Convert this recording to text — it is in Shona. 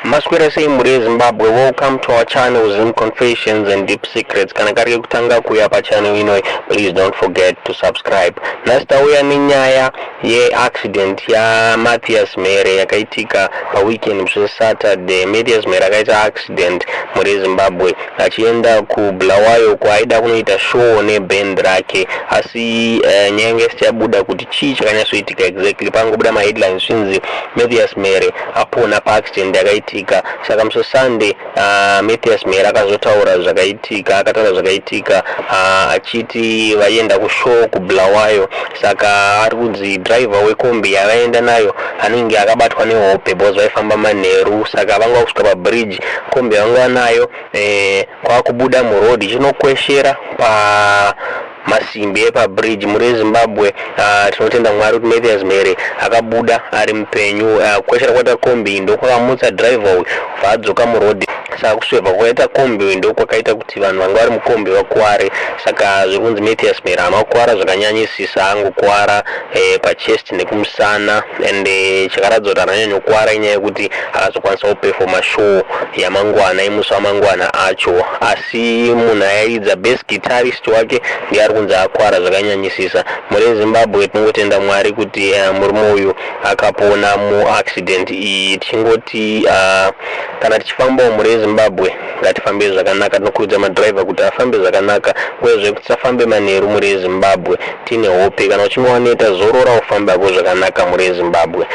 Maswera sei muri Zimbabwe, welcome to our channel Zim Confessions and Deep Secrets. Kana kari kutanga kuya pa channel ino, please don't forget to subscribe. Nasta uya ni nyaya ye accident ya Mathias Mhere yakaitika pa weekend mso Saturday. Mathias Mhere akaita accident muri Zimbabwe achienda ku Bulawayo kwa aida kunoita show ne band rake asi nyenge siabuda kuti chi chakanyasoitika exactly pango buda ma headlines shinzi Mathias Mhere apona pa accident yakaitika. Saka mso Sunday Mathias Mhere akazotaura zvakaitika, akataura zvakaitika achiti vaenda ku show ku Bulawayo. Saka ari kunzi driver wekombi yavaenda nayo anenge akabatwa nehope because vaifamba manheru. Saka vanga kusvika pa bridge kombi vanga nayo kwakubuda mu road chinokweshera pa masimbi epa bridge muri Zimbabwe. Tinotenda Mwari kuti Mathias Mhere akabuda ari mupenyu. Kweshera kwaita kombi ndokwakamutsa driver uyu vadzoka mu road. Saka kusweva kwaita kombi ndokwakaita kuti vanhu vanga vari mukombi vakuware. Saka zviri kunzi Mathias Mhere amakuwara zvakanyanyisisa, angokuwara pa chest nekumusana and chakaradzwa kuti anyanyokuwara inyaya yekuti akazokwanisa kuperforma show yamangwana imusi wamangwana acho. Asi munhu ayaidza best guitarist wake ndiye ari kunzi akuwara zvakanyanyisisa. Muri Zimbabwe tinongotenda Mwari kuti murume uyu akapona mu accident iyi. Tichingoti kana tichifambawo muri Zimbabwe ngatifambe zvakanaka. Tinokuudza madriver kuti afambe zvakanaka uyezve kuti tisafambe manheru muri Zimbabwe. Tine hope kana uchinge waneta zorora ufambako zvakanaka muri Zimbabwe.